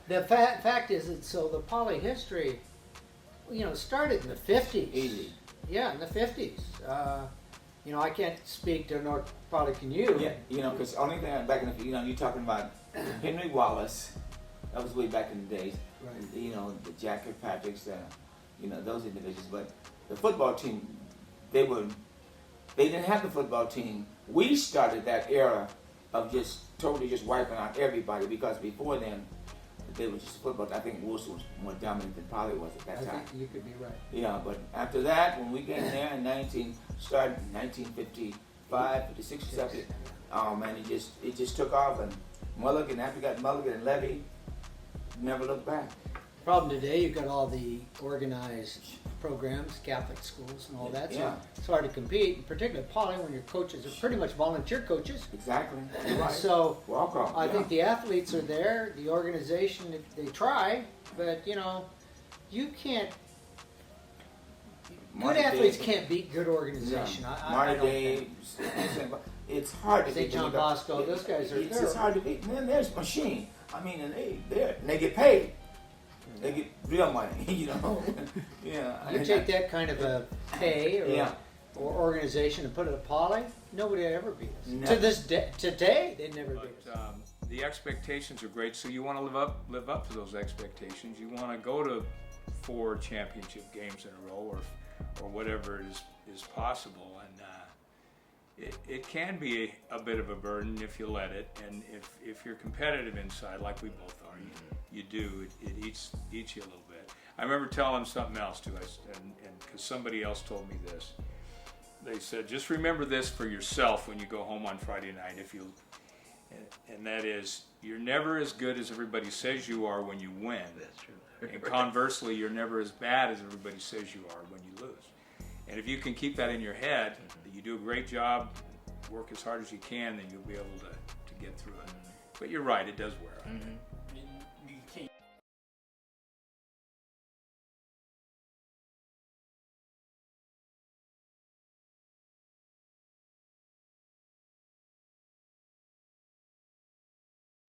The fact is that so the poly history, started in the 50s. Easy. Yeah, in the 50s. I can't speak to North Poly, can you? Yeah, because only thing back in the, you're talking about Henry Wallace. That was way back in the days. Right. The Jack Kirkpatricks, those individuals. But the football team, they didn't have the football team. We started that era of just totally just wiping out everybody, because before then, they were just football. I think Worcester was more dominant than Poly was at that time. I think you could be right. Yeah, but after that, when we came there in 1955, 56, 57, oh man, it just took off. And Mulligan, after we got Mulligan and Levy, never looked back. Problem today, you've got all the organized programs, Catholic schools and all that, so it's hard to compete, particularly Poly, when your coaches are pretty much volunteer coaches. Exactly. Right. So welcome. I think the athletes are there, the organization, they try, but you can't. Good athletes can't beat good organization. Mater Dei, it's hard to beat. St. John Bosco, those guys are. It's hard to beat. Man, there's machine. I mean, and they get paid. They get real money, Yeah. You take that kind of a pay or organization and put it at Poly, nobody would ever beat us. Never. To this day, today, they'd never beat us. The expectations are great, so you want to live up to those expectations. You want to go to 4 championship games in a row, or whatever is possible, and it can be a bit of a burden if you let it, and if you're competitive inside, like we both are, you do, it eats you a little bit. I remember telling something else too, and because somebody else told me this. They said, just remember this for yourself when you go home on Friday night, and that is, you're never as good as everybody says you are when you win. That's true. And conversely, you're never as bad as everybody says you are when you lose. And if you can keep that in your head, that you do a great job, work as hard as you can, then you'll be able to get through it. But you're right, it does wear out.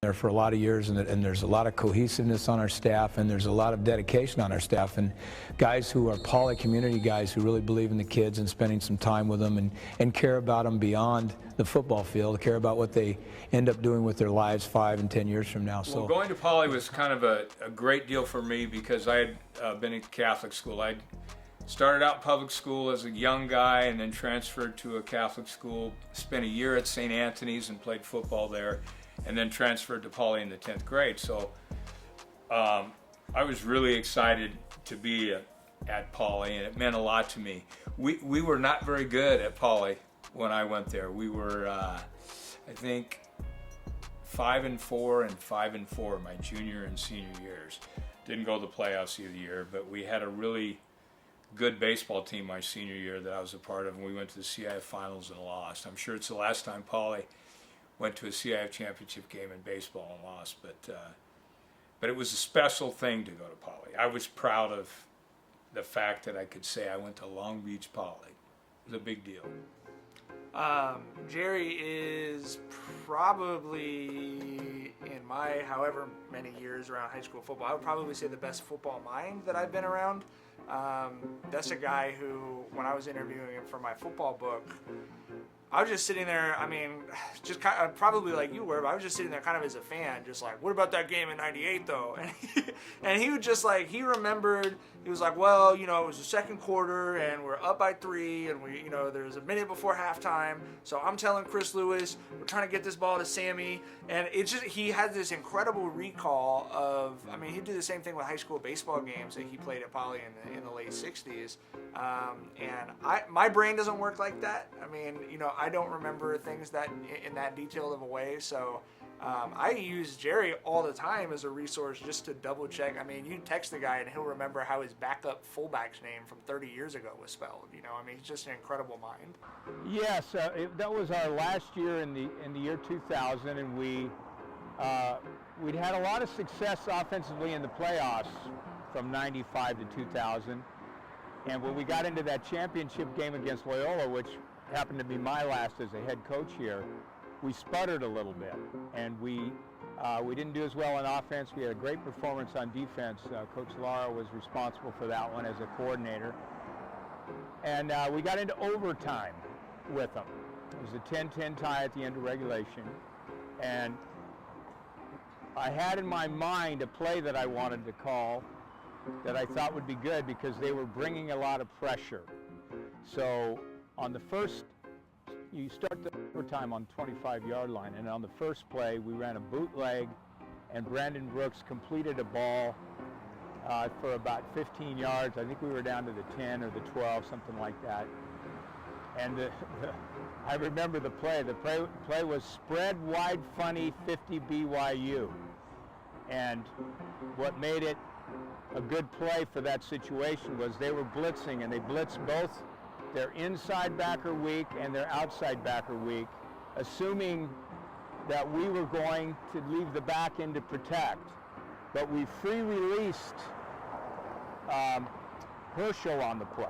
There for a lot of years, and there's a lot of cohesiveness on our staff, and there's a lot of dedication on our staff, and guys who are Poly community guys who really believe in the kids and spending some time with them and care about them beyond the football field, care about what they end up doing with their lives 5 and 10 years from now. So well, going to Poly was kind of a great deal for me, because I had been in Catholic school. I started out public school as a young guy and then transferred to a Catholic school, spent a year at St. Anthony's and played football there, and then transferred to Poly in the 10th grade. So I was really excited to be at Poly, and it meant a lot to me. We were not very good at Poly when I went there. We were, I think, 5-4 and 5-4 my junior and senior years. Didn't go to the playoffs either year, but we had a really good baseball team my senior year that I was a part of, and we went to the CIF finals and lost. I'm sure it's the last time Poly went to a CIF championship game in baseball and lost, but it was a special thing to go to Poly. I was proud of the fact that I could say I went to Long Beach Poly. It was a big deal. Jerry is probably, in my however many years around high school football, I would probably say the best football mind that I've been around. That's a guy who, when I was interviewing him for my football book, I was just sitting there, I mean, just kind of, probably like you were, but I was just sitting there kind of as a fan, just like, what about that game in '98 though? And he would just like, he remembered, he was like, well, it was the second quarter and we're up by 3 and there's a minute before halftime. So I'm telling Chris Lewis, we're trying to get this ball to Sammy. And it's just, he had this incredible recall of, I mean, he'd do the same thing with high school baseball games that he played at Poly in the late 60s. And my brain doesn't work like that. I mean, I don't remember things that in that detailed of a way. So I use Jerry all the time as a resource just to double check. I mean, you text the guy and he'll remember how his backup fullback's name from 30 years ago was spelled. You know, I mean, he's just an incredible mind. Yes, that was our last year in the year 2000, and we'd had a lot of success offensively in the playoffs from 95 to 2000. And when we got into that championship game against Loyola, which happened to be my last as a head coach here, we sputtered a little bit, and we didn't do as well on offense. We had a great performance on defense. Coach Lara was responsible for that one as a coordinator. And we got into overtime with them. It was a 10-10 tie at the end of regulation. And I had in my mind a play that I wanted to call that I thought would be good because they were bringing a lot of pressure. So on the first, you start the overtime on the 25-yard line, and on the first play, we ran a bootleg, and Brandon Brooks completed a ball for about 15 yards. I think we were down to the 10 or the 12, something like that. And I remember the play. The play was spread wide funny 50 BYU. And what made it a good play for that situation was they were blitzing, and they blitzed both their inside backer weak and their outside backer weak, assuming that we were going to leave the back end to protect. But we free released Herschel on the play.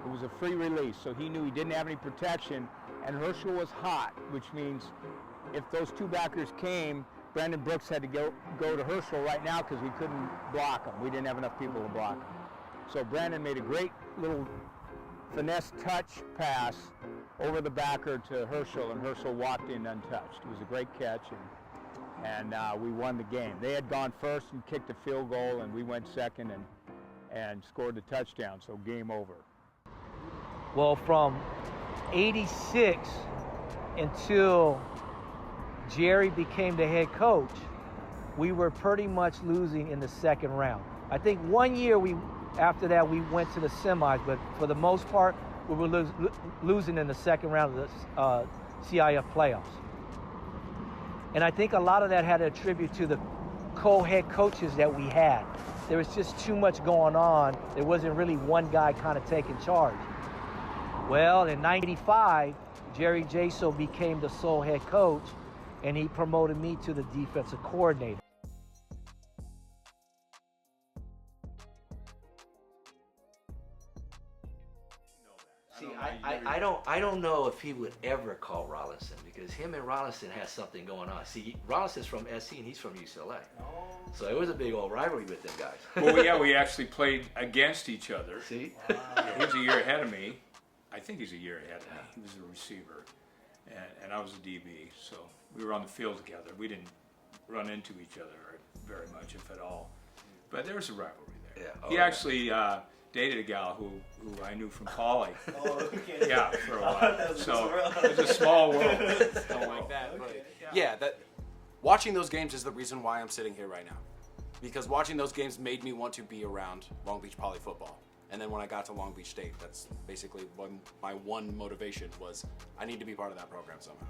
It was a free release, so he knew he didn't have any protection, and Herschel was hot, which means if those two backers came, Brandon Brooks had to go to Herschel right now because we couldn't block him. We didn't have enough people to block him. So Brandon made a great little finesse touch pass over the backer to Herschel, and Herschel walked in untouched. It was a great catch, and we won the game. They had gone first and kicked a field goal, and we went second and scored the touchdown, so game over. Well, from 86 until Jerry became the head coach, we were pretty much losing in the second round. I think 1 year after that we went to the semis, but for the most part we were losing in the second round of the CIF playoffs. And I think a lot of that had to attribute to the co-head coaches that we had. There was just too much going on. There wasn't really one guy kind of taking charge. Well, in '95, Jerry Jaso became the sole head coach, and he promoted me to the defensive coordinator. See, I don't know if he would ever call Rollinson, because him and Rollinson has something going on. See, Rollinson's from SC and he's from UCLA. So it was a big old rivalry with them guys. Well, yeah, we actually played against each other. See? He was a year ahead of me. I think he's a year ahead of me. He was a receiver, and I was a DB. So we were on the field together. We didn't run into each other very much, if at all. But there was a rivalry there. Yeah. He actually dated a gal who I knew from Poly. Oh, okay. Yeah, for a while. So it was a small world. Don't like that, but yeah, that watching those games is the reason why I'm sitting here right now. Because watching those games made me want to be around Long Beach Poly football. And then when I got to Long Beach State, that's basically my one motivation was I need to be part of that program somehow.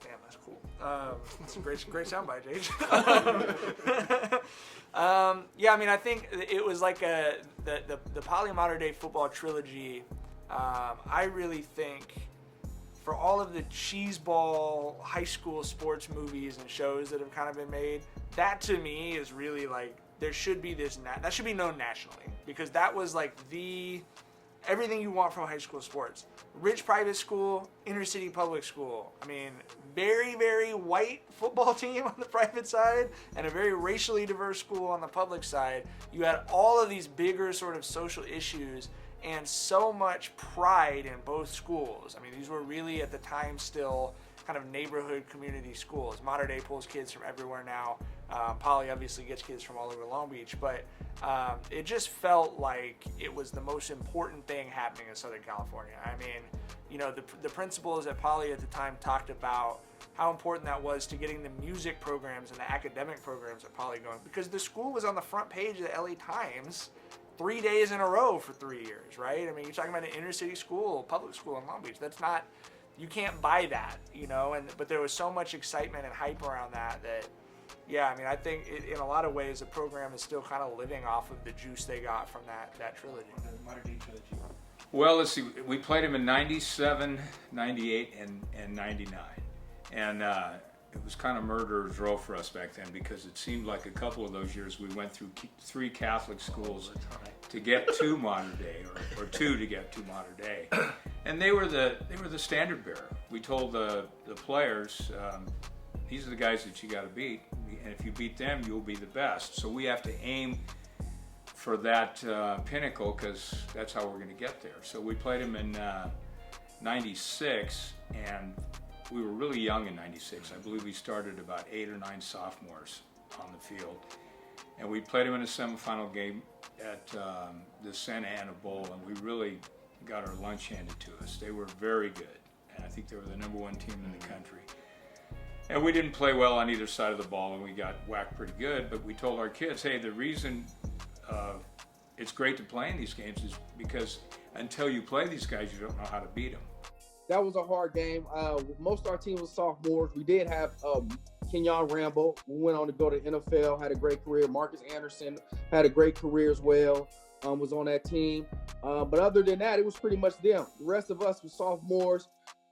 Damn, that's cool. That's a great soundbite, Jake. Yeah, I mean, I think it was like the Poly Mater Dei football trilogy. I really think for all of the cheeseball high school sports movies and shows that have kind of been made, that to me is really like, there should be that should be known nationally, because that was like everything you want from high school sports. Rich private school, inner city public school. I mean, very, very white football team on the private side and a very racially diverse school on the public side. You had all of these bigger sort of social issues and so much pride in both schools. I mean, these were really at the time still kind of neighborhood community schools. Mater Dei pulls kids from everywhere now. Poly obviously gets kids from all over Long Beach, but it just felt like it was the most important thing happening in Southern California. I mean, you know, the principals at Poly at the time talked about how important that was to getting the music programs and the academic programs at Poly going, because the school was on the front page of the LA Times 3 days in a row for 3 years, right? I mean, you're talking about an inner city school, public school in Long Beach. That's not, you can't buy that, you know. But there was so much excitement and hype around that yeah, I mean, I think in a lot of ways the program is still kind of living off of the juice they got from that trilogy. The Mater Dei trilogy. Well, let's see. We played him in 97, 98, and 99. And it was kind of murderer's row for us back then, because it seemed like a couple of those years we went through 3 Catholic schools to get to Mater Dei, or 2 to get to Mater Dei. And they were the standard bearer. We told the players, these are the guys that you got to beat, and if you beat them, you'll be the best. So we have to aim for that pinnacle, because that's how we're going to get there. So we played him in 96, and we were really young in 96. I believe we started about 8 or 9 sophomores on the field. And we played them in a semifinal game at the Santa Ana Bowl, and we really got our lunch handed to us. They were very good, and I think they were the #1 team in the country. And we didn't play well on either side of the ball, and we got whacked pretty good, but we told our kids, hey, the reason it's great to play in these games is because until you play these guys, you don't know how to beat them. That was a hard game. Most of our team was sophomores. We did have Kenyon Rambo, who went on to go to NFL, had a great career. Marcus Anderson had a great career as well, was on that team. But other than that, it was pretty much them. The rest of us were sophomores.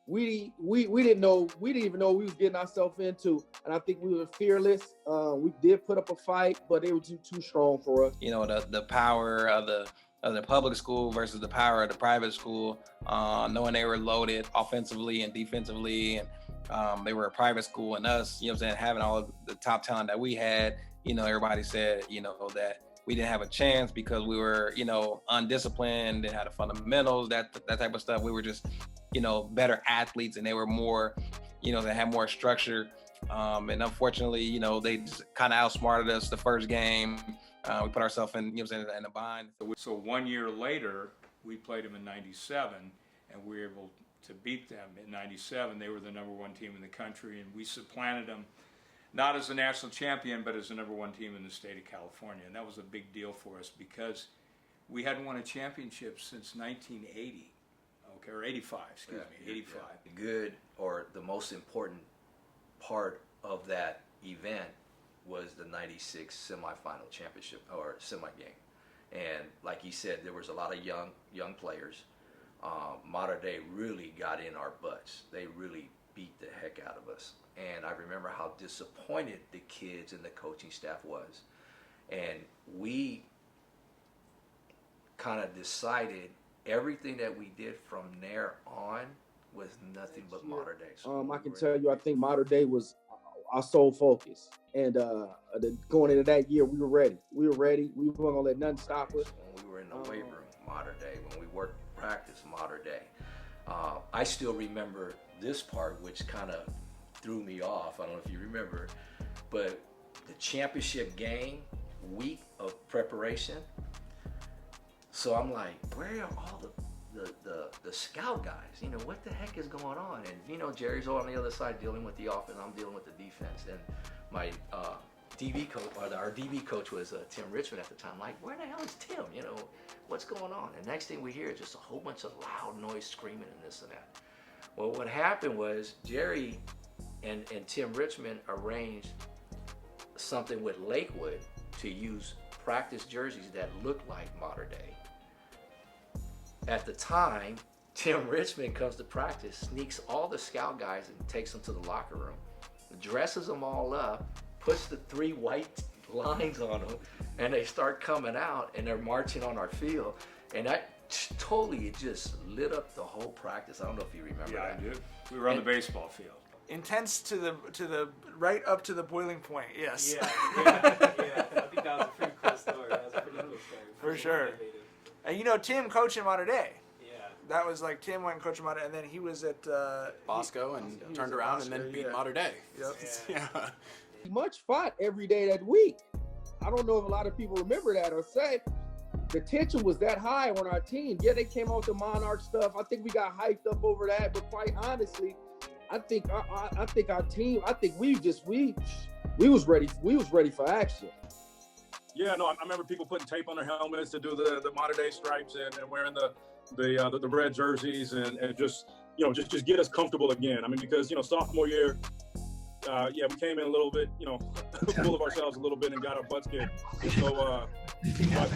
We didn't know, we didn't even know what we was getting ourselves into. And I think we were fearless. We did put up a fight, but they were too strong for us. You know, the power of the public school versus the power of the private school, knowing they were loaded offensively and defensively, and they were a private school, and us, you know what I'm saying, having all of the top talent that we had, you know, everybody said, you know, that we didn't have a chance because we were, you know, undisciplined, didn't have the fundamentals, that type of stuff. We were just, you know, better athletes, and they were more, you know, they had more structure. And unfortunately, you know, they just kind of outsmarted us the first game. We put ourselves in, you know, in a bind. So 1 year later, we played them in 97, and we were able to beat them in 97. They were the #1 team in the country, and we supplanted them, not as a national champion, but as the #1 team in the state of California. And that was a big deal for us because we hadn't won a championship since 1980, okay, or 85, excuse me, 85. Yeah. Good, or the most important part of that event was the 96 semifinal championship, or semi game. And like he said, there was a lot of young players. Mater Dei really got in our butts. They really beat the heck out of us. And I remember how disappointed the kids and the coaching staff was. And we kind of decided everything that we did from there on was nothing but Mater Dei. So I can tell you, I think Mater Dei was our sole focus. And going into that year, we were ready. We weren't gonna let nothing stop us. When we were in the weight room, Mater Dei. When we worked practice, Mater Dei. I still remember this part, which kind of threw me off. I don't know if you remember, but the championship game week of preparation. So I'm like, where are all the scout guys? You know, what the heck is going on? And you know, Jerry's on the other side dealing with the offense. I'm dealing with the defense. And my DB coach, or our DB coach was Tim Richmond at the time. Like, where the hell is Tim? You know, what's going on? And next thing we hear is just a whole bunch of loud noise, screaming, and this and that. Well, what happened was Jerry and Tim Richmond arranged something with Lakewood to use practice jerseys that looked like Mater Dei. At the time, Tim Richmond comes to practice, sneaks all the scout guys and takes them to the locker room, dresses them all up, puts the 3 white lines on them, and they start coming out and they're marching on our field. And that totally just lit up the whole practice. I don't know if you remember that. I do. We were on the baseball field. Intense to the right up to the boiling point. Yes. Yeah. I think that was a pretty cool story. That was a pretty cool story. For sure. And you know, Tim coaching Mater Dei. Yeah. That was like Tim went and coached Mater Dei, and then he was at Bosco and turned around and then beat Mater Dei. Yep. Yeah. Much fought every day that week. I don't know if a lot of people remember that or say the tension was that high on our team. Yeah, they came out the Monarch stuff. I think we got hyped up over that, but quite honestly, I think our team, I think we was ready. We was ready for action. Yeah, no, I remember people putting tape on their helmets to do the Mater Dei stripes and wearing the red jerseys and just just get us comfortable again. I mean, because sophomore year, we came in a little bit full of ourselves a little bit and got our butts kicked. So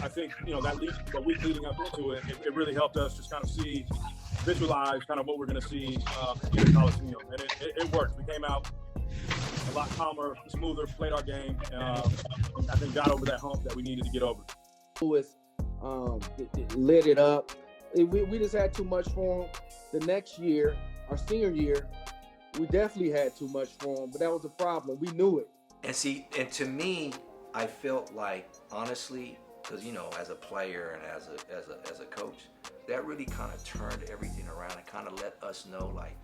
I think that week leading up into it, it really helped us just kind of visualize kind of what we're going to see in the Coliseum, and it worked. We came out a lot calmer, smoother, played our game. I think got over that hump that we needed to get over. Was lit it up. We just had too much for him. The next year, our senior year, we definitely had too much for him, but that was the problem. We knew it. And to me, I felt like, honestly, because as a player and as a coach, that really kind of turned everything around and kind of let us know, like,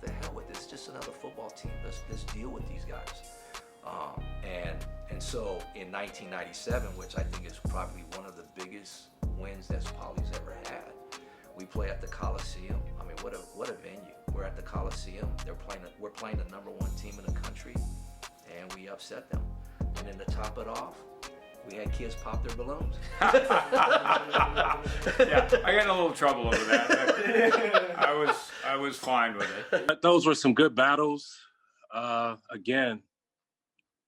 the hell with this, just another football team. Let's deal with these guys. And so in 1997, which I think is probably one of the biggest wins that Poly's ever had, we play at the Coliseum. I mean, what a venue. We're at the Coliseum. We're playing the #1 team in the country, and we upset them. And then to top it off, we had kids pop their balloons. Yeah, I got in a little trouble over that. I was fine with it. Those were some good battles. Again,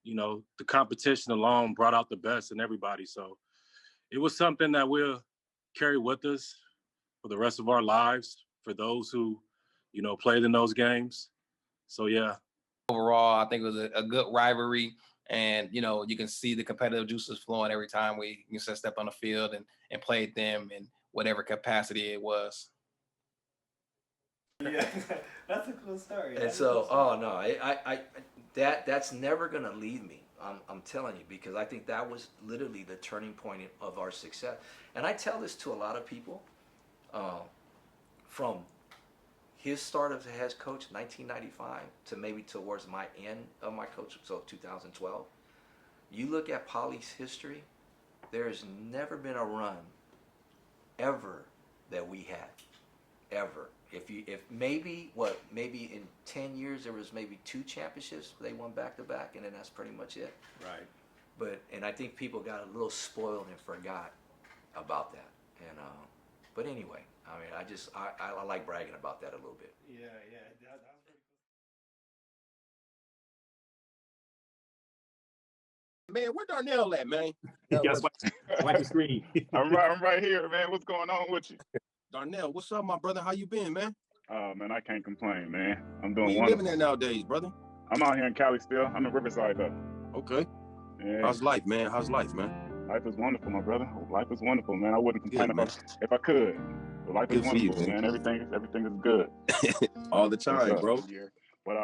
the competition alone brought out the best in everybody. So it was something that we'll carry with us for the rest of our lives, for those who, played in those games. So, yeah. Overall, I think it was a good rivalry. And, you can see the competitive juices flowing every time we step on the field and played them in whatever capacity it was. Yeah, that's a cool story. And so, that's never gonna leave me. I'm telling you, because I think that was literally the turning point of our success. And I tell this to a lot of people, from his start as a head coach, 1995, to maybe towards my end of my coach, so 2012. You look at Poly's history, there's never been a run ever that we had, ever. If maybe in 10 years there was maybe 2 championships they won back to back, and then that's pretty much it. Right. And I think people got a little spoiled and forgot about that. And but anyway, I mean, I like bragging about that a little bit. Yeah, that was pretty cool. Man, where Darnell at, man? Yes, like the screen. I'm right here, man. What's going on with you? Darnell, what's up, my brother? How you been, man? Man, I can't complain, man. I'm doing Where you wonderful. living at nowadays, brother? I'm out here in Cali still. I'm in Riverside, though. Okay. Yeah. How's life, man? How's life, man? Life is wonderful, my brother. Life is wonderful, man. I wouldn't complain Good, man. about it if I could. But life is Good for you, wonderful, man. man. Everything is good. All the time, bro. But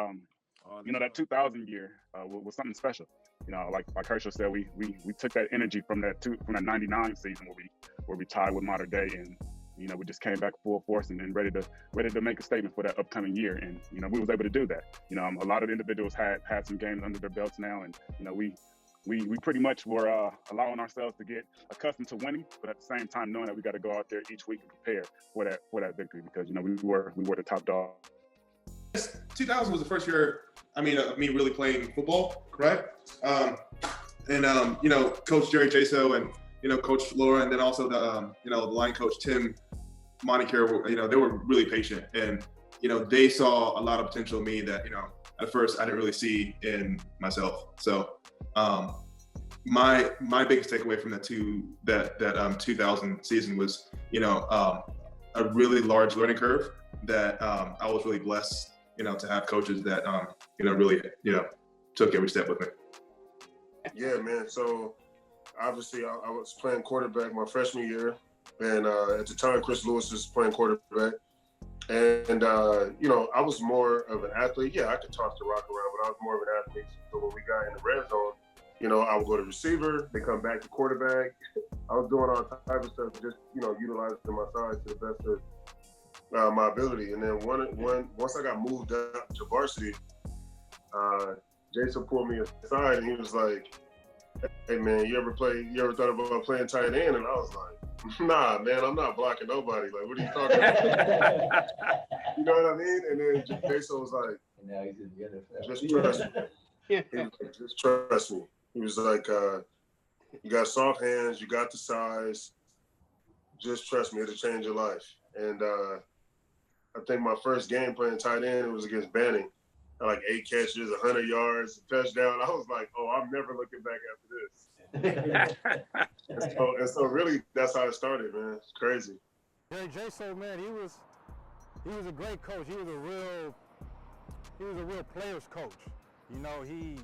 that 2000 year was something special. Like Herschel said, we took that energy from that 99 season where we tied with Mater Dei, and we just came back full force and ready to make a statement for that upcoming year, and we was able to do that. A lot of the individuals had some games under their belts now, and we pretty much were allowing ourselves to get accustomed to winning, but at the same time knowing that we got to go out there each week and prepare for that victory, because we were the top dog. 2000 was the first year, of me really playing football, correct? Coach Jerry Jaso and Coach Laura, and then also the line coach Tim Monicare, they were really patient, and they saw a lot of potential in me that at first I didn't really see in myself. So my biggest takeaway from that 2000 season was a really large learning curve that I was really blessed to have coaches that really took every step with me. Yeah, man. So obviously I was playing quarterback my freshman year, and at the time Chris Lewis was playing quarterback, and I was more of an athlete. Yeah, I could toss the rock around, but I was more of an athlete. So when we got in the red zone, I would go to receiver, then come back to quarterback. I was doing all type of stuff, just utilizing my size to the best of my ability. And then once I got moved up to varsity, Jason pulled me aside and he was like, "Hey man, you ever thought about playing tight end?" And I was like, "Nah, man, I'm not blocking nobody. Like, what are you talking about?" You know what I mean? And then Jason was like, And now he's in the NFL. "Just trust me." He was like, "Just trust me." He was like, You got soft hands. You got the size. Just trust me, it'll change your life. And I think my first game playing tight end, it was against Banning. I had like 8 catches, 100 yards, a touchdown. I was like, oh, I'm never looking back after this. and so really, that's how it started, man. It's crazy. Jerry Jaso, man, he was a great coach. He was a real player's coach. You know, he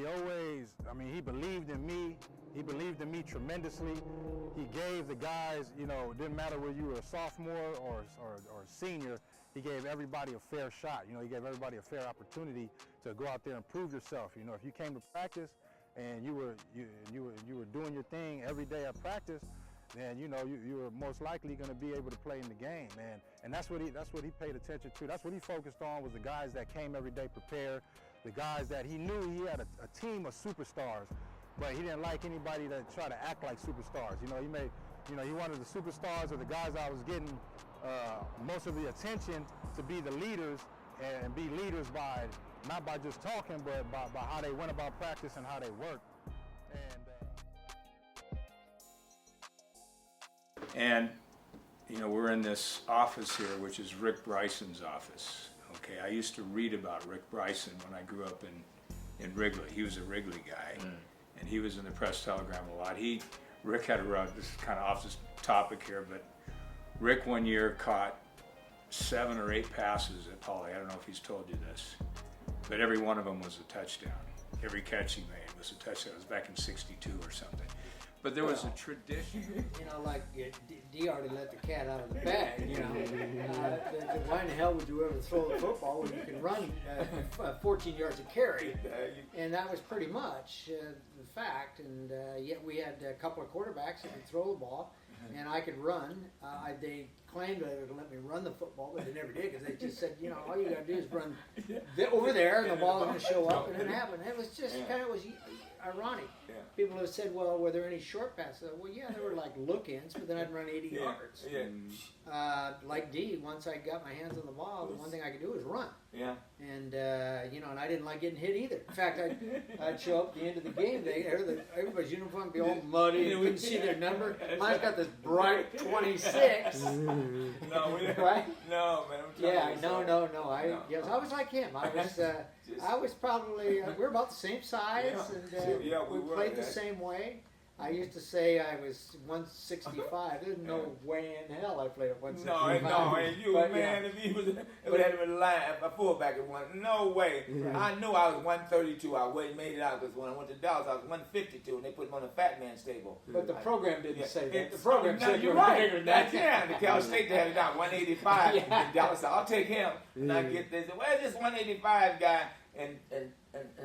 always, I mean, he believed in me. He believed in me tremendously. He gave the guys, you know, it didn't matter whether you were a sophomore or senior, he gave everybody a fair shot. You know, he gave everybody a fair opportunity to go out there and prove yourself. You know, if you came to practice and you were doing your thing every day at practice, then you know you were most likely going to be able to play in the game, and that's what he paid attention to. That's what he focused on, was the guys that came every day prepared, the guys that he knew he had a team of superstars, but he didn't like anybody that tried to act like superstars. You know, he wanted the superstars, or the guys that was getting most of the attention, to be the leaders, and be leaders by not by just talking, but by how they went about practice and how they worked. And, you know, we're in this office here, which is Rick Bryson's office. Okay, I used to read about Rick Bryson when I grew up in Wrigley. He was a Wrigley guy, and he was in the Press Telegram a lot. Rick had this is kind of off this topic here, but Rick one year caught 7 or 8 passes at Poly. I don't know if he's told you this, but every one of them was a touchdown. Every catch he made was a touchdown. It was back in '62 or something. But there was a tradition. You know, like D already let the cat out of the bag. You know, why in the hell would you ever throw the football when you can run 14 yards a carry? And that was pretty much the fact. And yet we had a couple of quarterbacks that could throw the ball, and I could run. They claimed they would let me run the football, but they never did, because they just said, you know, all you got to do is run over there, and the ball's going to show up, and it happened. It was just kind of ironic. People have said, well, were there any short passes? Well, yeah, there were like look-ins, but then I'd run 80 yards. Like D, once I got my hands on the ball, the one thing I could do was run. And, you know, and I didn't like getting hit either. In fact, I'd show up at the end of the game, everybody's uniform would be all muddy, and couldn't see their number. Mine's got this bright 26. Right? No, man. Yes, I was like him. I was probably, we're about the same size, and we played the same way. I used to say I was 165. There's no way in hell I played at 165. No, and you, but, man, if he would have been line, a fullback at one, no way. Right. I knew I was 132. I made it out, because when I went to Dallas, I was 152, and they put me on the fat man stable. But the program didn't say that. The program said you were right. bigger than that. Yeah, the Cal State had it down 185. In Dallas, I'll take him. And I get this. Where's this 185 guy? And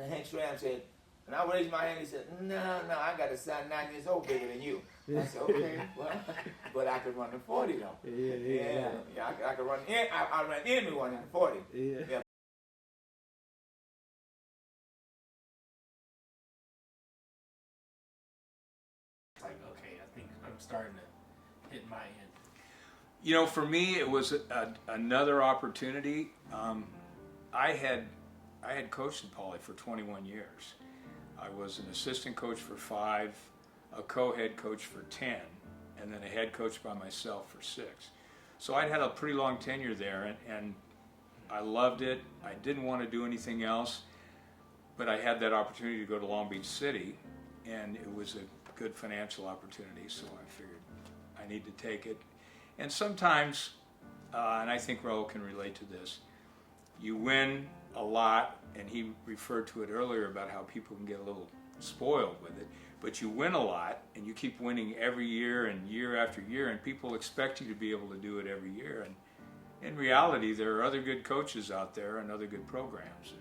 Hank Schramm said, and I raised my hand. He said, no, I got a son 9 years old bigger than you. I said, okay, well, but I could run the 40 though. I could run. I ran anyone in the 40. Yeah. Like, okay, I think I'm starting to hit my end. You know, for me, it was another opportunity. I had coached at Poly for 21 years. I was an assistant coach for 5, a co-head coach for 10, and then a head coach by myself for 6. So I'd had a pretty long tenure there, and I loved it. I didn't want to do anything else, but I had that opportunity to go to Long Beach City, and it was a good financial opportunity, so I figured I need to take it. And sometimes, and I think Raul can relate to this, you win a lot, and he referred to it earlier about how people can get a little spoiled with it, but you win a lot, and you keep winning every year and year after year, and people expect you to be able to do it every year. And in reality, there are other good coaches out there and other good programs.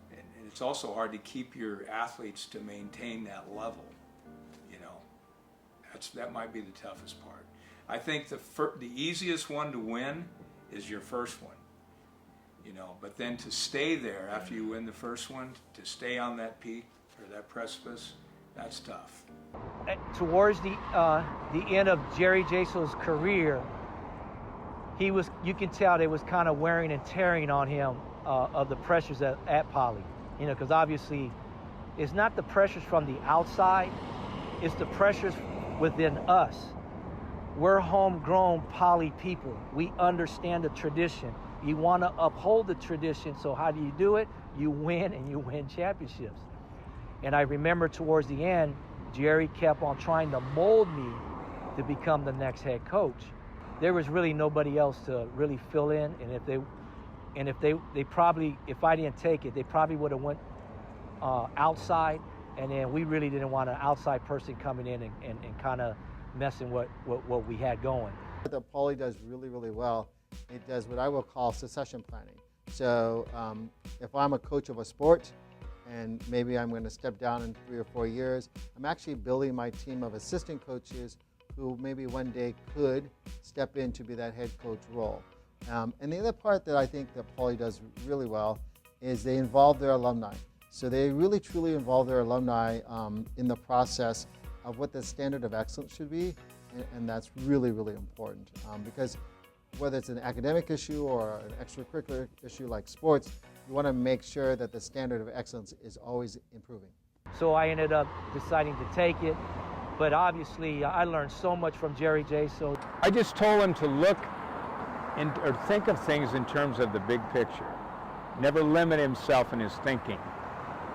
And it's also hard to keep your athletes to maintain that level. You know, that might be the toughest part. I think the easiest one to win is your first one. You know, but then to stay there after you win the first one, to stay on that peak or that precipice, that's tough. Towards the end of Jerry Jaso's career, you can tell they was kind of wearing and tearing on him of the pressures at Poly. You know, because obviously It's not the pressures from the outside, it's the pressures within us. We're homegrown Poly people. We understand the tradition. You want to uphold the tradition, so how do you do it? You win, and you win championships. And I remember towards the end, Jerry kept on trying to mold me to become the next head coach. There was really nobody else to really fill in, and if they probably, if I didn't take it, they probably would have went outside, and then we really didn't want an outside person coming in and kind of messing what we had going. What the Poly does really, really well, it does what I will call succession planning. So if I'm a coach of a sport, and maybe I'm going to step down in 3 or 4 years, I'm actually building my team of assistant coaches who maybe one day could step in to be that head coach role. And the other part that I think that Poly does really well is they involve their alumni. So they really truly involve their alumni in the process of what the standard of excellence should be, and that's really, really important because whether it's an academic issue or an extracurricular issue like sports, you want to make sure that the standard of excellence is always improving. So I ended up deciding to take it, but obviously I learned so much from Jerry Jaso. I just told him to look or think of things in terms of the big picture. Never limit himself in his thinking.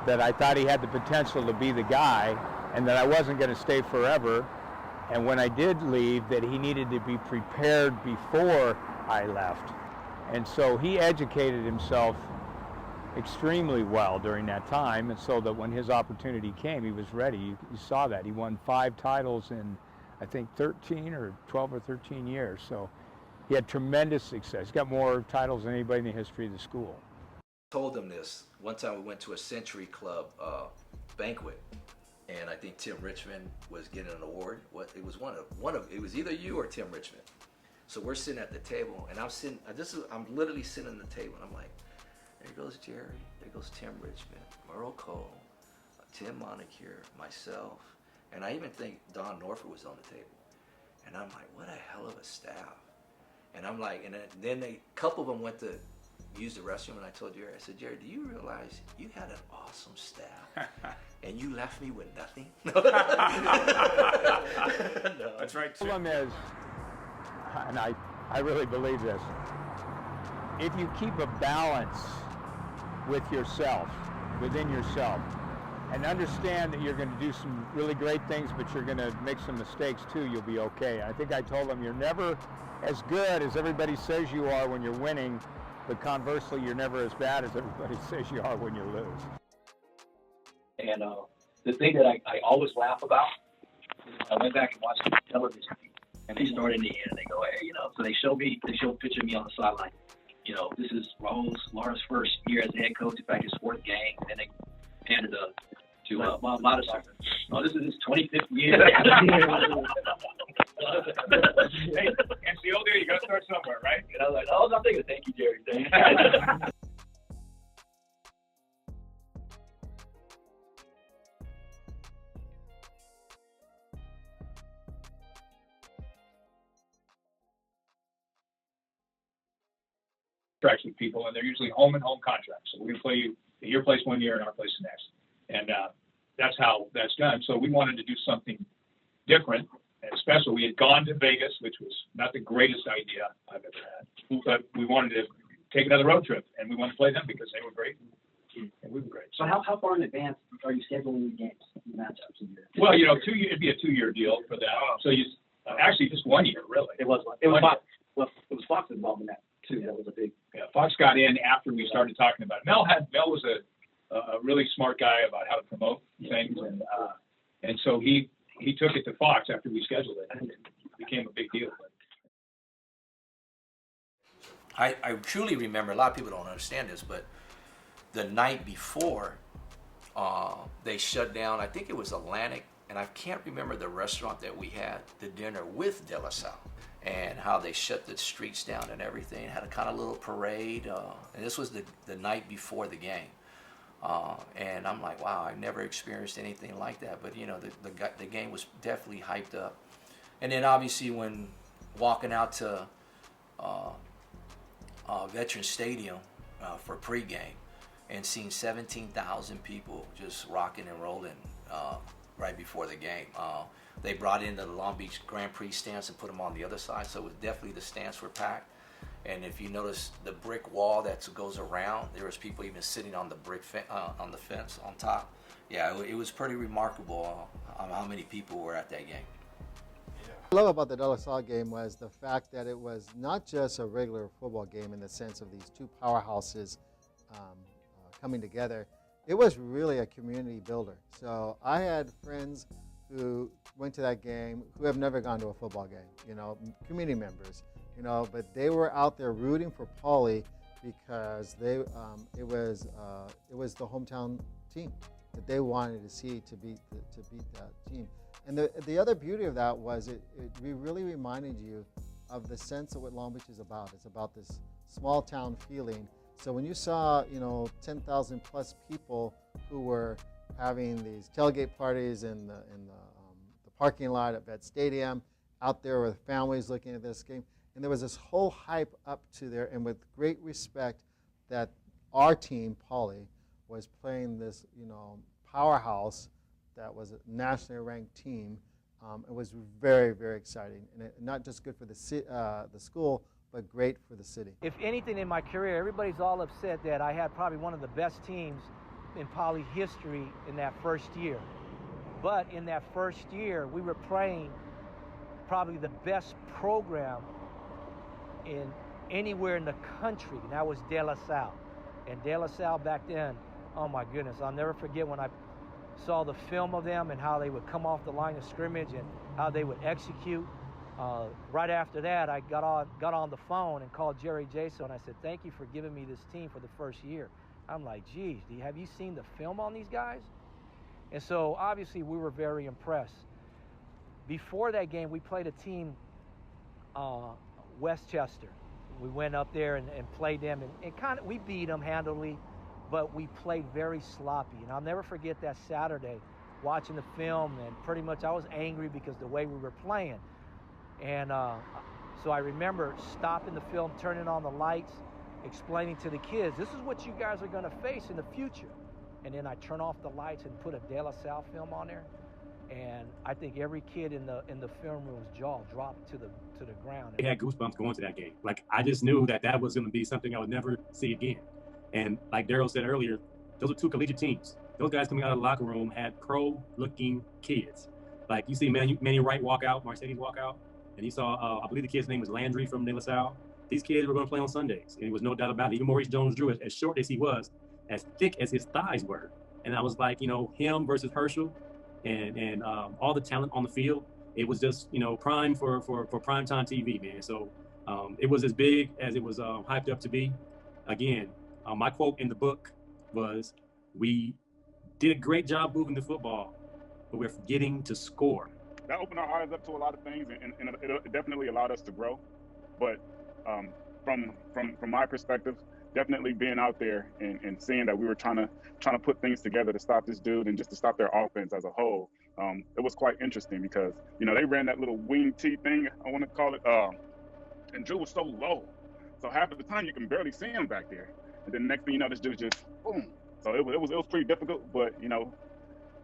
That I thought he had the potential to be the guy, and that I wasn't going to stay forever. And when I did leave, that he needed to be prepared before I left. And so he educated himself extremely well during that time, and so that when his opportunity came, he was ready. You saw that. He won 5 titles in, I think, 13 or 12 or 13 years. So he had tremendous success. He's got more titles than anybody in the history of the school. I told them this. One time we went to a Century Club banquet, and I think Tim Richmond was getting an award. It was it was either you or Tim Richmond. So we're sitting at the table, and I'm literally sitting at the table, and I'm like, there goes Jerry, there goes Tim Richmond, Merle Cole, Tim Monicure, myself, and I even think Don Norfolk was on the table. And I'm like, what a hell of a staff. And I'm like, and then a couple of them went to use the restroom, and I told Jerry, I said, Jerry, do you realize you had an awesome staff, and you left me with nothing? No. That's right. The problem is, and I really believe this, if you keep a balance with yourself, within yourself, and understand that you're going to do some really great things, but you're going to make some mistakes too, you'll be okay. I think I told them, you're never as good as everybody says you are when you're winning, but conversely, you're never as bad as everybody says you are when you lose. And the thing that I always laugh about, I went back and watched the television, and they started in the end, and they go, hey, so they show a picture of me on the sideline. This is Raul Lara's first year as a head coach, in fact, his 4th game, and then they handed to Mater Dei. Oh, this is his 25th year. Hey, and the old deal, you got to start somewhere, right? And I was like, oh, I'm thinking, thank you, Jerry. Thank you. Contracts with people, and they're usually home and home contracts. So we're going to play you at your place one year and our place the next. And that's how that's done. So we wanted to do something different and special. We had gone to Vegas, which was not the greatest idea I've ever had, but we wanted to take another road trip, and we wanted to play them because they were great, and we were great. So how far in advance are you scheduling the games, the matchups? Well, 2 years, it'd be a 2-year deal for that. So you actually just 1 year, really. It was Fox involved in that too. That was a big. Yeah, Fox got in after we started talking about it. Mel was a really smart guy about how to promote things, and so he took it to Fox after we scheduled it, and it became a big deal. I truly remember, a lot of people don't understand this, but the night before they shut down, I think it was Atlantic, and I can't remember the restaurant that we had the dinner with De La Salle, and how they shut the streets down and everything, had a kind of little parade, and this was the night before the game. And I'm like, wow, I've never experienced anything like that, but the game was definitely hyped up. And then obviously when walking out to Veterans Stadium for pregame, and seeing 17,000 people just rocking and rolling right before the game. They brought in the Long Beach Grand Prix stands and put them on the other side, so it was definitely the stands were packed. And if you notice the brick wall that goes around, there was people even sitting on the on the fence on top. Yeah, it was pretty remarkable how many people were at that game. What I love about the De La Salle game was the fact that it was not just a regular football game in the sense of these two powerhouses coming together. It was really a community builder. So I had friends who went to that game who have never gone to a football game, you know, community members, you know, but they were out there rooting for Poly because it was the hometown team that they wanted to see to beat that team. And the other beauty of that was it really reminded you of the sense of what Long Beach is about. It's about this small town feeling. So when you saw, you know, 10,000 plus people who were having these tailgate parties in the parking lot at Vet Stadium, out there with families looking at this game, and there was this whole hype up to there, and with great respect that our team, Poly, was playing this, you know, powerhouse that was a nationally ranked team. It was very, very exciting, and not just good for the school, but great for the city. If anything in my career, everybody's all upset that I had probably one of the best teams in Poly history in that first year. But in that first year, we were playing probably the best program in anywhere in the country, and that was De La Salle. And De La Salle back then, oh my goodness, I'll never forget when I saw the film of them and how they would come off the line of scrimmage and how they would execute. Right after that, I got on the phone and called Jerry Jaso, and I said, thank you for giving me this team for the first year. I'm like, geez, have you seen the film on these guys? And so obviously we were very impressed. Before that game, we played a team, Westchester. We went up there and played them, and we beat them handily, but we played very sloppy. And I'll never forget that Saturday watching the film, and pretty much I was angry because the way we were playing. And so I remember stopping the film, turning on the lights, explaining to the kids, this is what you guys are going to face in the future. And then I turn off the lights and put a De La Salle film on there. And I think every kid in the film room's jaw dropped to the ground. I had goosebumps going to that game. Like, I just knew that was going to be something I would never see again. And like Daryl said earlier, those are two collegiate teams. Those guys coming out of the locker room had pro-looking kids. Like, you see Manny Wright walk out, Mercedes walk out, and you saw, I believe the kid's name was Landry from De La Salle. These kids were going to play on Sundays, and there was no doubt about it. Even Maurice Jones-Drew, as short as he was, as thick as his thighs were. And I was like, you know, him versus Herschel and all the talent on the field, it was just, you know, prime for primetime TV, man. So it was as big as it was hyped up to be. Again, my quote in the book was, we did a great job moving the football, but we're forgetting to score. That opened our eyes up to a lot of things, and it definitely allowed us to grow. But from my perspective, definitely being out there and seeing that we were trying to put things together to stop this dude and just to stop their offense as a whole, it was quite interesting because, you know, they ran that little wing T thing, I want to call it, and Drew was so low, so half of the time you can barely see him back there, and then next thing you know, this dude just boom. So it was pretty difficult, but you know,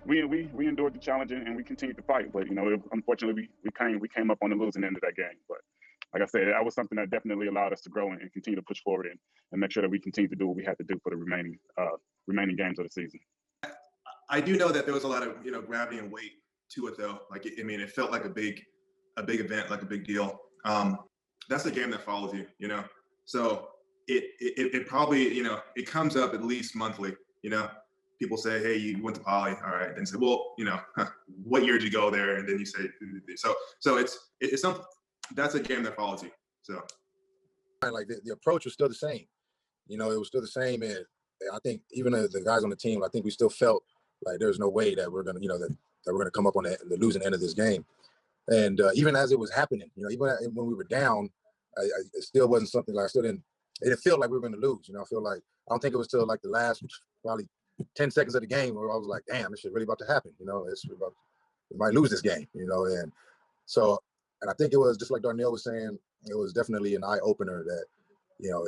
we endured the challenge and we continued to fight. But you know, unfortunately, we came up on the losing end of that game. But like I said, that was something that definitely allowed us to grow and continue to push forward and make sure that we continue to do what we had to do for the remaining games of the season. I do know that there was a lot of, you know, gravity and weight to it, though. Like, I mean, it felt like a big event, like a big deal. That's a game that follows you, you know. So it probably, you know, it comes up at least monthly. You know, people say, "Hey, you went to Poly, all right?" And say, "Well, you know, what year did you go there?" And then you say, "So it's something." That's a game that follows you. So, like the approach was still the same. You know, it was still the same, and I think even the guys on the team, I think we still felt like there's no way that we're gonna, you know, that we're gonna come up on the losing end of this game. And even as it was happening, you know, even when we were down, it still wasn't something like it didn't feel like we were gonna lose. You know, I don't think it was till like the last probably 10 seconds of the game where I was like, damn, this shit really about to happen. You know, we might lose this game. You know, and so. And I think it was just like Darnell was saying, it was definitely an eye opener that, you know,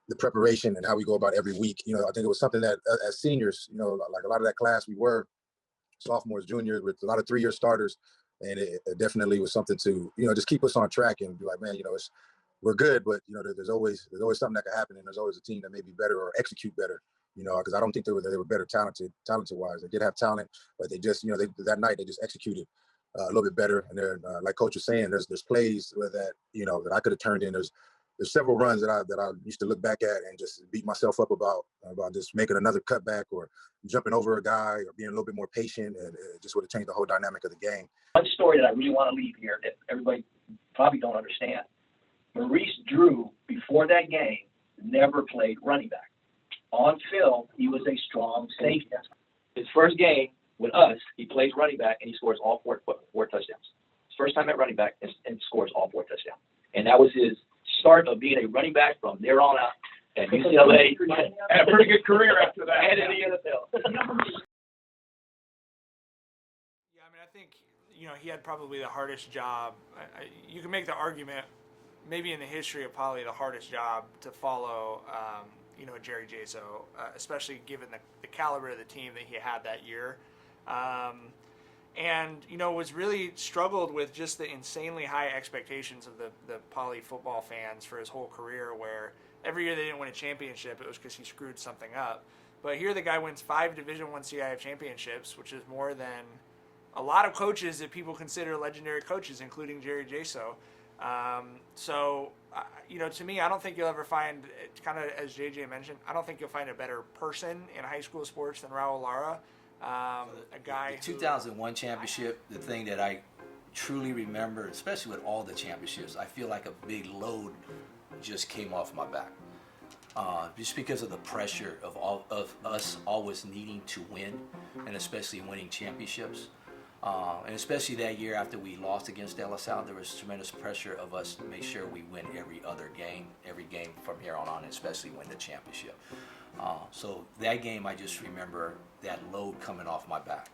the preparation and how we go about every week. You know, I think it was something that as seniors, you know, like a lot of that class, we were sophomores, juniors, with a lot of 3-year starters. And it definitely was something to, you know, just keep us on track and be like, man, you know, we're good, but you know, there's always something that can happen, and there's always a team that may be better or execute better. You know, because I don't think they were better talented wise. They did have talent, but they just, you know, that night they just executed a little bit better. And they're like Coach was saying, there's plays that, you know, that I could have turned in. There's several runs that I used to look back at and just beat myself up about just making another cutback or jumping over a guy or being a little bit more patient, and it just would have changed the whole dynamic of the game. One story that I really want to leave here that everybody probably don't understand. Maurice Drew, before that game, never played running back. On film, he was a strong safety. His first game with us, he plays running back and he scores all four touchdowns. His first time at running back and scores all 4 touchdowns. And that was his start of being a running back from there on out at UCLA. Had a pretty good career after that. And in the NFL. Yeah, I mean, I think, you know, he had probably the hardest job. You can make the argument, maybe in the history of Poly, the hardest job to follow, you know, Jerry Jaso, especially given the caliber of the team that he had that year. And, you know, was really struggled with just the insanely high expectations of the Poly football fans for his whole career, where every year they didn't win a championship, it was because he screwed something up. But here the guy wins 5 Division I CIF championships, which is more than a lot of coaches that people consider legendary coaches, including Jerry Jaso. You know, to me, I don't think you'll ever find, kind of as JJ mentioned, I don't think you'll find a better person in high school sports than Raul Lara. A guy the 2001 championship, the thing that I truly remember, especially with all the championships, I feel like a big load just came off my back. Just because of the pressure of us always needing to win, and especially winning championships. And especially that year after we lost against De La Salle, there was tremendous pressure of us to make sure we win every game from here on, and especially win the championship. So that game, I just remember that load coming off my back.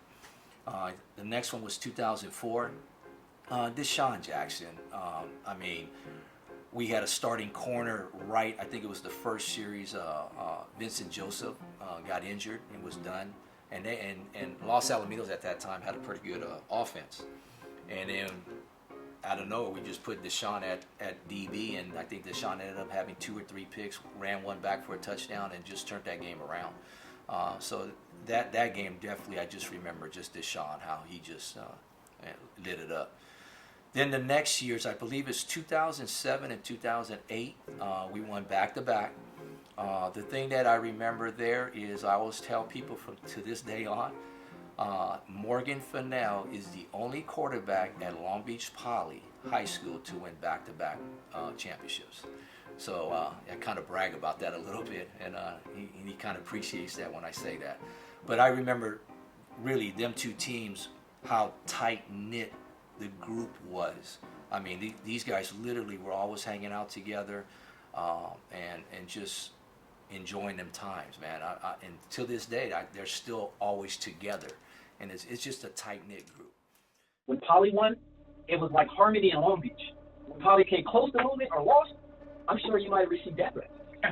The next one was 2004. Deshaun Jackson. I mean, we had a starting corner right. I think it was the first series. Vincent Joseph got injured and was done. And Los Alamitos at that time had a pretty good offense. And then out of nowhere, we just put Deshaun at DB, and I think Deshaun ended up having 2 or 3 picks, ran one back for a touchdown, and just turned that game around. So that game, definitely, I just remember just Deshaun, how he just lit it up. Then the next years, I believe it's 2007 and 2008, we won back-to-back. The thing that I remember there is I always tell people to this day on, Morgan Fennell is the only quarterback at Long Beach Poly High School to win back-to-back championships. So I kind of brag about that a little bit, and he kind of appreciates that when I say that. But I remember really them two teams, how tight-knit the group was. I mean, these guys literally were always hanging out together, and just enjoying them times, man. And to this day, they're still always together, and it's just a tight-knit group. When Poly won, it was like harmony in Long Beach. When Poly came close to losing or lost, I'm sure you might have received that threat. I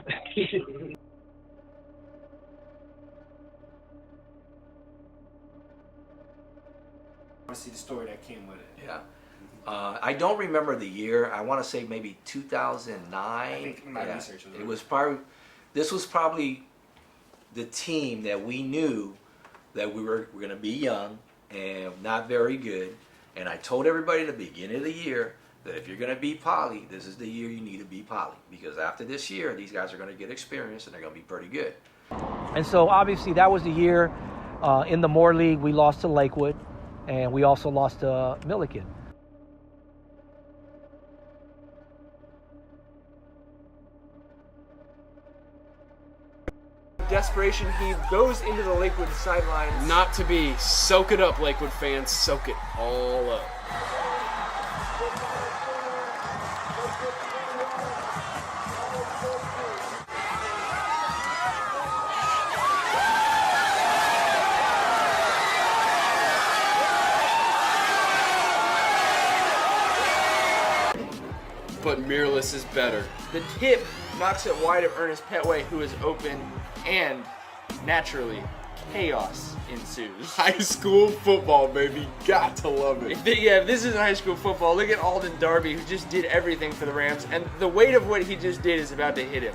want to see the story that came with it. Yeah. I don't remember the year. I want to say maybe 2009. I think my research was it was probably. This was probably the team that we knew that we were going to be young and not very good. And I told everybody at the beginning of the year that if you're going to be Poly, this is the year you need to be Poly. Because after this year, these guys are going to get experience and they're going to be pretty good. And so obviously that was the year in the Moore League we lost to Lakewood, and we also lost to Milliken. Desperation, he goes into the Lakewood sidelines. Not to be. Soak it up, Lakewood fans. Soak it all up. but mirrorless is better. The tip knocks it wide of Ernest Petway, who is open, and naturally, chaos ensues. High school football, baby. Got to love it. If this is high school football, look at Alden Darby, who just did everything for the Rams, and the weight of what he just did is about to hit him.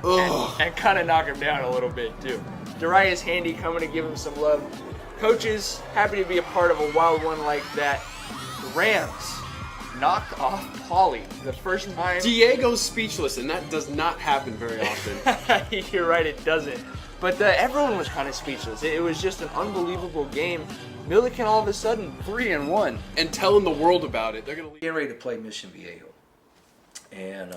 And kind of knock him down a little bit, too. Darius Handy coming to give him some love. Coaches, happy to be a part of a wild one like that. The Rams knocked off Poly the first time. Diego's speechless, and that does not happen very often. You're right, it doesn't. But everyone was kind of speechless. It was just an unbelievable game. Milliken all of a sudden 3-1 and telling the world about it. They're gonna get ready to play Mission Viejo, and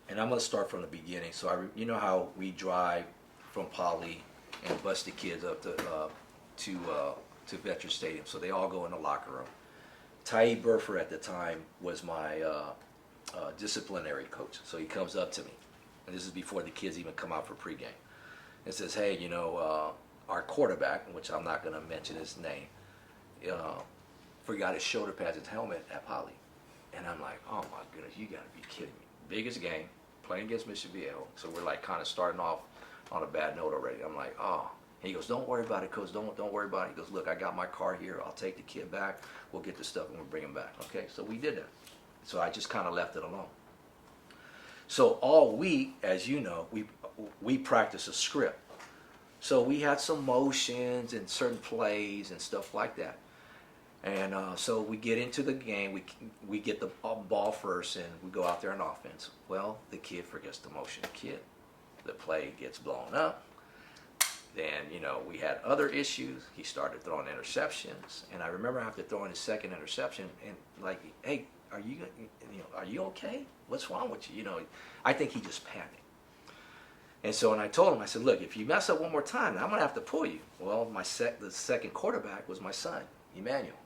I'm gonna start from the beginning. So you know how we drive from Poly and bus the kids up to Veterans Stadium. So they all go in the locker room. Ty Burfer at the time was my disciplinary coach. So he comes up to me, and this is before the kids even come out for pregame, and says, "Hey, you know, our quarterback, which I'm not going to mention his name, forgot his shoulder pads and helmet at Poly." And I'm like, "Oh my goodness, you got to be kidding me!" Biggest game, playing against Mission Viejo, so we're like kind of starting off on a bad note already. I'm like, "Oh." And he goes, "Don't worry about it, coach. Don't worry about it." He goes, "Look, I got my car here. I'll take the kid back. We'll get the stuff and we'll bring him back." Okay, so we did that. So I just kind of left it alone. So all week, as you know, we practice a script. So we had some motions and certain plays and stuff like that. And so we get into the game. We get the ball first and we go out there on offense. Well, the kid forgets the motion kid. The play gets blown up. Then, you know, we had other issues. He started throwing interceptions, and I remember after throwing his second interception, and like, "Hey, are you okay? What's wrong with you?" You know, I think he just panicked. And so, and I told him, I said, "Look, if you mess up one more time, I'm gonna have to pull you." Well, the second quarterback was my son, Emmanuel,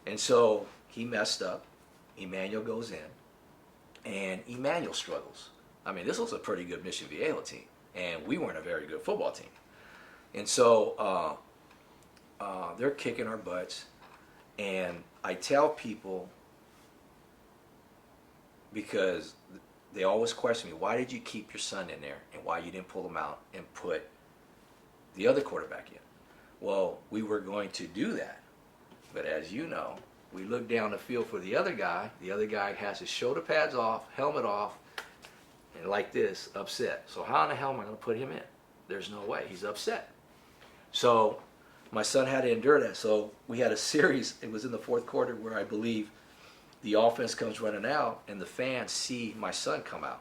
and so he messed up. Emmanuel goes in, and Emmanuel struggles. I mean, this was a pretty good Mission Viejo team. And we weren't a very good football team. And so they're kicking our butts. And I tell people, because they always question me, why did you keep your son in there? And why you didn't pull him out and put the other quarterback in? Well, we were going to do that. But as you know, we look down the field for the other guy. The other guy has his shoulder pads off, helmet off, and like this, upset. So how in the hell am I going to put him in? There's no way. He's upset. So my son had to endure that. So we had a series. It was in the fourth quarter where I believe the offense comes running out, and the fans see my son come out.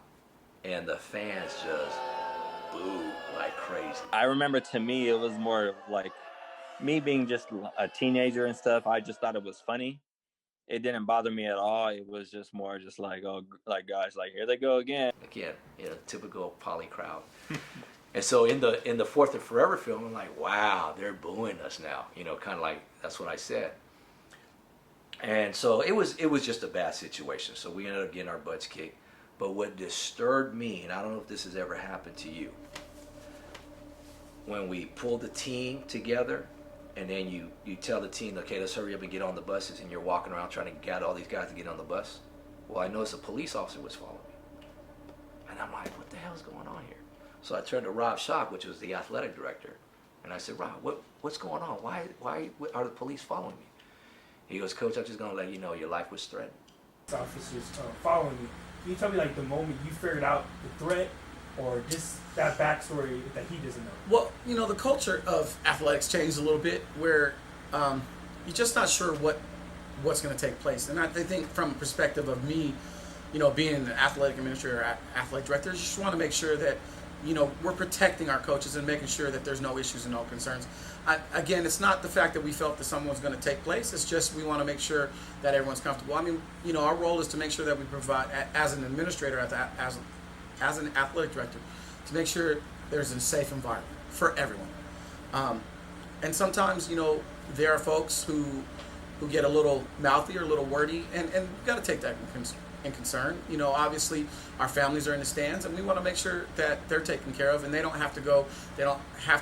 And the fans just boo like crazy. I remember, to me, it was more like me being just a teenager and stuff. I just thought it was funny. It didn't bother me at all. It was just more just like, oh, like, guys, like, here they go again. Again, typical Poly crowd. And so in the Fourth and Forever film, I'm like, wow, they're booing us now. You know, kind of like, that's what I said. And so it was just a bad situation. So we ended up getting our butts kicked. But what disturbed me, and I don't know if this has ever happened to you, when we pulled the team together, and then you tell the team, okay, let's hurry up and get on the buses, and you're walking around trying to gather all these guys to get on the bus. Well, I noticed a police officer was following me. And I'm like, what the hell's going on here? So I turned to Rob Schock, which was the athletic director, and I said, Rob, what's going on? Why are the police following me? He goes, Coach, I'm just going to let you know your life was threatened. Officers following you. Can you tell me, like, the moment you figured out the threat, or just that backstory that he doesn't know? Well, you know, the culture of athletics changed a little bit, where you're just not sure what's going to take place. And I think from the perspective of me, you know, being an athletic administrator or athletic director, you just want to make sure that, you know, we're protecting our coaches and making sure that there's no issues and no concerns. Again, it's not the fact that we felt that something was going to take place. It's just we want to make sure that everyone's comfortable. I mean, you know, our role is to make sure that we provide, as an administrator, as an athletic director, to make sure there's a safe environment for everyone. And sometimes, you know, there are folks who get a little mouthy or a little wordy, and we've got to take that in concern. You know, obviously our families are in the stands, and we want to make sure that they're taken care of, and they don't have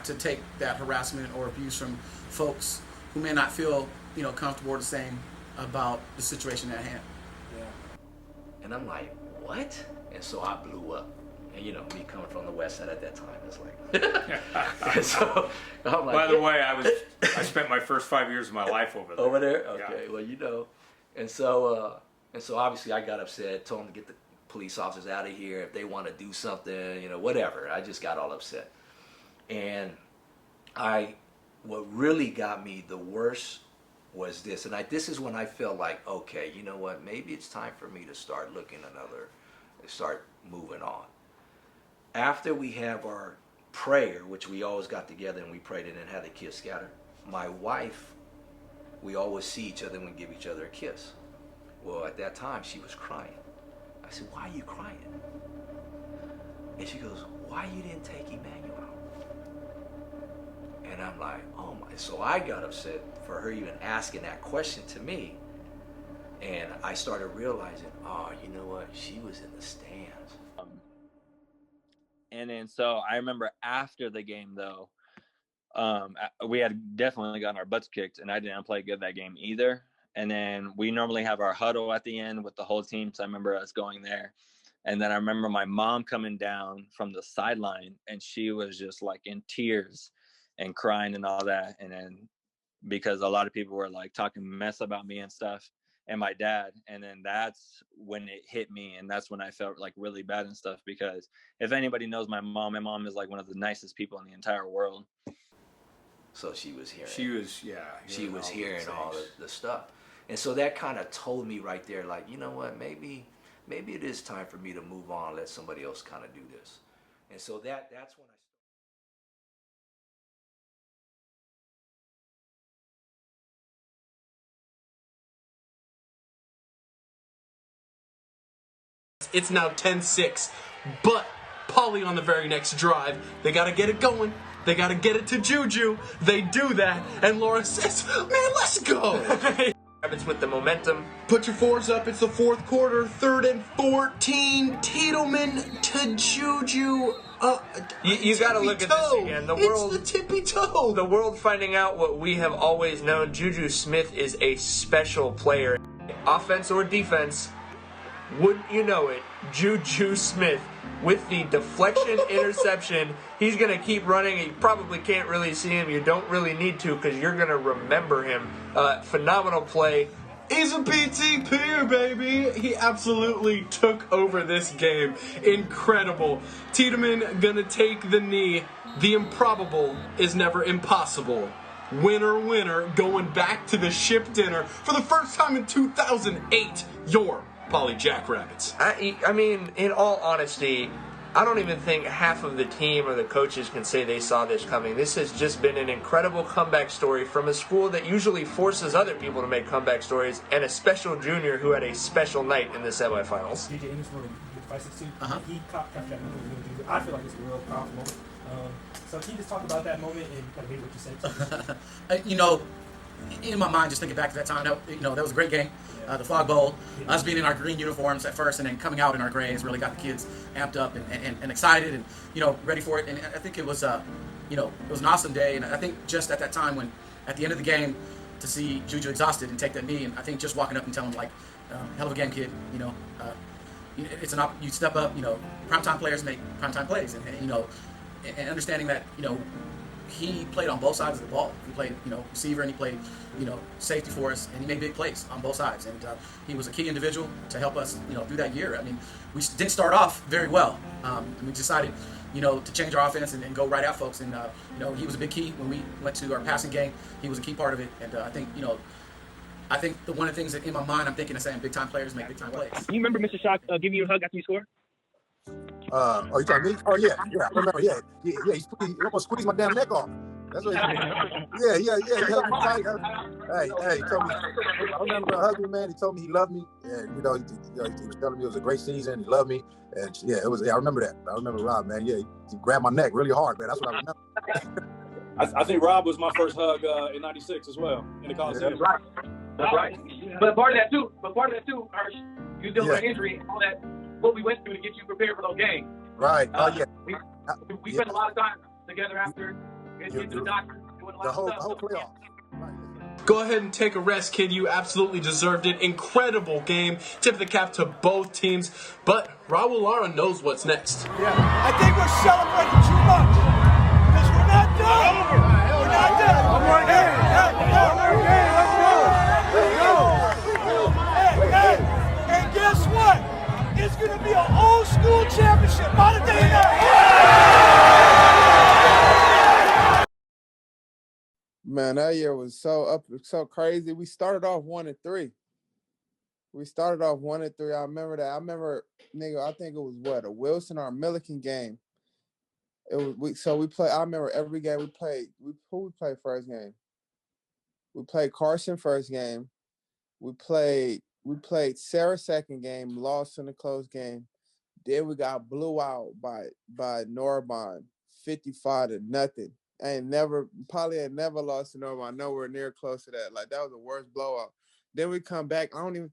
to take that harassment or abuse from folks who may not feel, you know, comfortable or the same about the situation at hand. And I'm like, what? And so I blew up. And you know, me coming from the west side at that time, it's like, and so I'm like, By the way, I spent my first 5 years of my life over there. Over there? Okay, Yeah. well, you know. And so obviously I got upset, told them to get the police officers out of here if they want to do something, you know, whatever. I just got all upset. And what really got me the worst was this. And this is when I felt like, okay, you know what, maybe it's time for me to start start moving on. After we have our prayer, which we always got together and we prayed and then had the kids scatter, my wife, we always see each other and we give each other a kiss. Well, at that time, she was crying. I said, why are you crying? And she goes, why you didn't take Emmanuel out? And I'm like, oh my. So I got upset for her even asking that question to me. And I started realizing, oh, you know what? She was in the stands. And then so I remember after the game, though, we had definitely gotten our butts kicked, and I didn't play good that game either. And then we normally have our huddle at the end with the whole team, so I remember us going there. And then I remember my mom coming down from the sideline, and she was just like in tears and crying and all that. And then because a lot of people were like talking mess about me and stuff, and my dad. And then that's when it hit me, and that's when I felt like really bad and stuff, because if anybody knows my mom is like one of the nicest people in the entire world. So she was hearing. She was hearing all the stuff. And so that kind of told me right there, like, you know what, maybe it is time for me to move on, let somebody else kind of do this. And so that's when It's now 10-6, but Poly on the very next drive, they got to get it going. They got to get it to Juju. They do that, and Laura says, man, let's go. Rabbits with the momentum. Put your fours up. It's the fourth quarter, 3rd and 14. Tiedemann to Juju. You got to look at this again. It's the tippy toe. The world finding out what we have always known. Juju Smith is a special player. Offense or defense, wouldn't you know it, Juju Smith with the deflection interception. He's going to keep running. You probably can't really see him. You don't really need to because you're going to remember him. Phenomenal play. He's a PT player, baby. He absolutely took over this game. Incredible. Tiedemann gonna take the knee. The improbable is never impossible. Winner, winner, going back to the ship dinner for the first time in 2008. Your Poly Jackrabbits. I mean, in all honesty, I don't even think half of the team or the coaches can say they saw this coming. This has just been an incredible comeback story from a school that usually forces other people to make comeback stories, and a special junior who had a special night in the semifinals. DJ Amos for the 562. He caught that moment. I feel like it's a real powerful moment. So can you just talk about that moment and kind of maybe what you said? You know, in my mind, just thinking back to that time, that was a great game. The Fog Bowl, us being in our green uniforms at first and then coming out in our grays really got the kids amped up and excited and, ready for it. And I think it was, it was an awesome day. And I think just at that time when, at the end of the game, to see Juju exhausted and take that knee, and I think just walking up and telling him, like, hell of a game, kid, it's you step up, primetime players make primetime plays. And understanding that, he played on both sides of the ball. He played, receiver, and he played, safety for us, and he made big plays on both sides. And he was a key individual to help us, through that year. I mean, we didn't start off very well. And we decided, to change our offense and go right at folks. And, he was a big key when we went to our passing game. He was a key part of it. And I think, one of the things that in my mind I'm thinking of saying big-time players make big-time plays. You remember Mr. Shock giving you a hug after you score? You talking me? Oh yeah, I remember. Yeah. He almost squeezed my damn neck off. That's what he did. Yeah. He hugged me tight. Hey, he told me. I remember hugging me, man. He told me he loved me, and he was telling me it was a great season. He loved me, and yeah, it was. Yeah, I remember that. I remember Rob, man. Yeah, he grabbed my neck really hard, man. That's what I remember. I think Rob was my first hug in '96 as well in the Coliseum. Yeah, that's right. But part of that too, Hirsch, you dealt with an injury and all that. What we went through to get you prepared for those games. Right. We spent a lot of time together after getting to the doctor, doing a lot of stuff. The whole playoff. Right. Go ahead and take a rest, kid. You absolutely deserved it. Incredible game. Tip of the cap to both teams. But Raul Lara knows what's next. I think we're celebrating too much because we're not done. We're not done. One more game. One more game. Let's go. Hey, and guess what? It's going to be an old school championship. Mater Dei Man, that year was so crazy. We started off 1-3. We started off 1-3. I remember that. I remember, nigga, I think it was what, a Wilson or a Milliken game. It was we play. I remember every game we played. Who we played first game? We played Carson first game. We played Sarah second game, lost in a close game. Then we got blew out by Norbond, 55-0. Poly had never lost to Norbond, nowhere near close to that. Like, that was the worst blowout. Then we come back. Then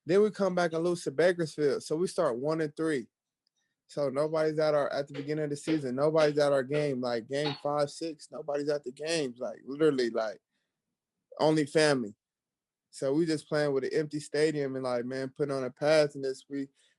we come back and lose to Bakersfield. So we start 1-3. So nobody's at the beginning of the season. Nobody's at our game. Like game 5, 6, nobody's at the games. Like literally, like only family. So we just playing with an empty stadium and like, man, putting on a path. And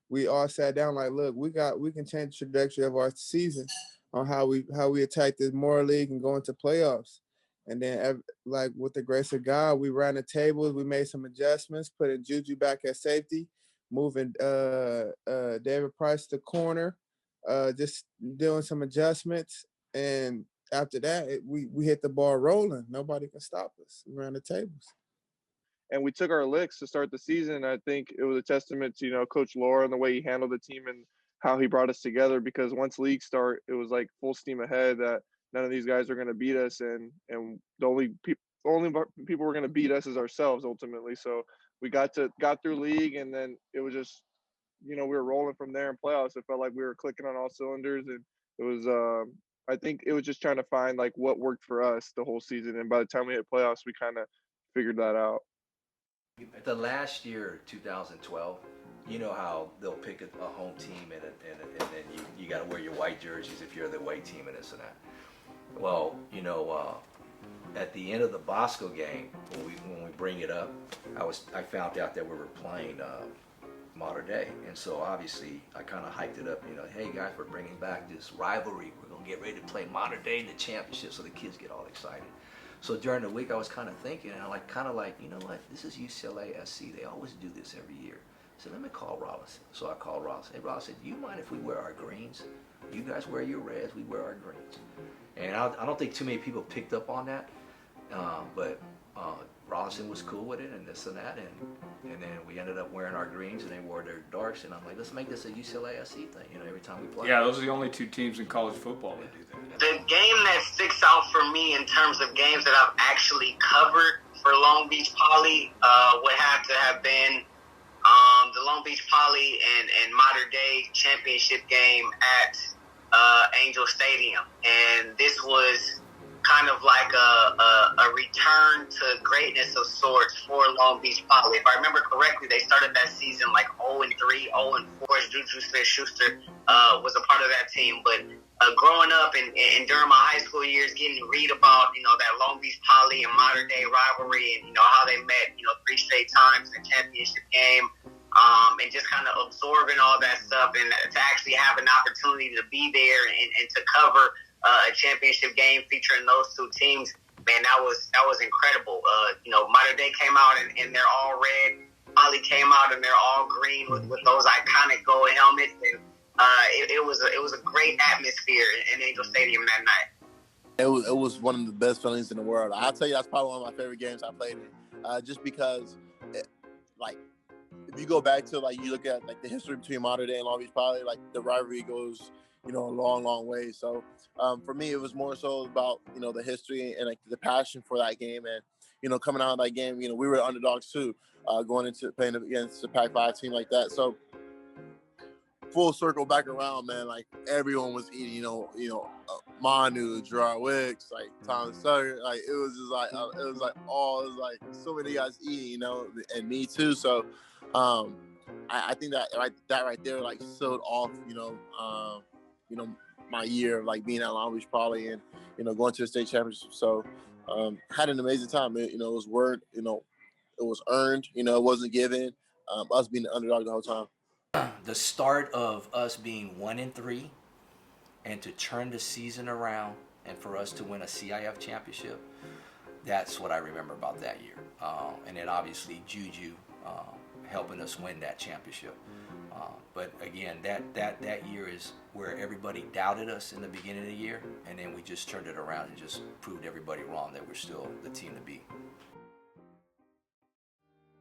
we all sat down like, look, we can change the trajectory of our season on how we attack this Moore League and go into playoffs. And then, like with the grace of God, we ran the tables. We made some adjustments, putting Juju back at safety, moving David Price to corner, just doing some adjustments. And after that, we hit the ball rolling. Nobody can stop us. We ran the tables. And we took our licks to start the season. I think it was a testament to, Coach Lara and the way he handled the team and how he brought us together, because once league start, it was like full steam ahead that none of these guys are going to beat us. And the only people who are going to beat us is ourselves ultimately. So we got through league, and then it was just, we were rolling from there in playoffs. It felt like we were clicking on all cylinders, and it was, I think it was just trying to find like what worked for us the whole season. And by the time we hit playoffs, we kind of figured that out. The last year, 2012, you know how they'll pick a home team and then you got to wear your white jerseys if you're the white team and this and that. Well, at the end of the Bosco game, when we bring it up, I found out that we were playing Mater Dei, and so obviously I kind of hyped it up. Hey guys, we're bringing back this rivalry. We're gonna get ready to play Mater Dei in the championship, so the kids get all excited. So during the week, I was kind of thinking, and I'm you know what? This is UCLA SC. They always do this every year. So let me call Rollins. So I called Rollins. Hey, Rollins said, do you mind if we wear our greens? You guys wear your reds, we wear our greens. And I don't think too many people picked up on that, but Rollinson was cool with it and this and that, and then we ended up wearing our greens and they wore their darks, and I'm like, let's make this a UCLA SC thing, every time we play. Yeah, those are the only two teams in college football that do that. The game that sticks out for me in terms of games that I've actually covered for Long Beach Poly would have to have been the Long Beach Poly and Mater Dei championship game at Angel Stadium. And this was kind of like a return to greatness of sorts for Long Beach Poly. If I remember correctly, they started that season like 0-3, 0-4. Juju Smith-Schuster was a part of that team. But growing up and during my high school years, getting to read about, that Long Beach Poly and Mater Dei rivalry and, how they met, 3 straight times in the championship game, and just kind of absorbing all that stuff, and to actually have an opportunity to be there and to cover a championship game featuring those two teams, man, that was incredible. Mater Dei came out and they're all red. Poly came out and they're all green with those iconic gold helmets, and it was a great atmosphere in Angel Stadium that night. It was one of the best feelings in the world. I'll tell you, that's probably one of my favorite games I played in, just because, if you go back to you look at the history between Mater Dei and Long Beach Poly, the rivalry goes a long way. So for me, it was more so about the history and the passion for that game, and coming out of that game, we were underdogs too, going into playing against a Pac-5 team like that. So full circle back around, man, everyone was eating, Manu, Gerard Wicks, Thomas Sutter, it was just so many guys eating, and me too. So I think that right there sealed off, my year of being at Long Beach Poly and going to the state championship. So had an amazing time. It was it was earned. It wasn't given. Us being the underdog the whole time. The start of us being 1-3, and to turn the season around, and for us to win a CIF championship, that's what I remember about that year. And then obviously Juju helping us win that championship. But again, that year is where everybody doubted us in the beginning of the year, and then we just turned it around and just proved everybody wrong that we're still the team to beat.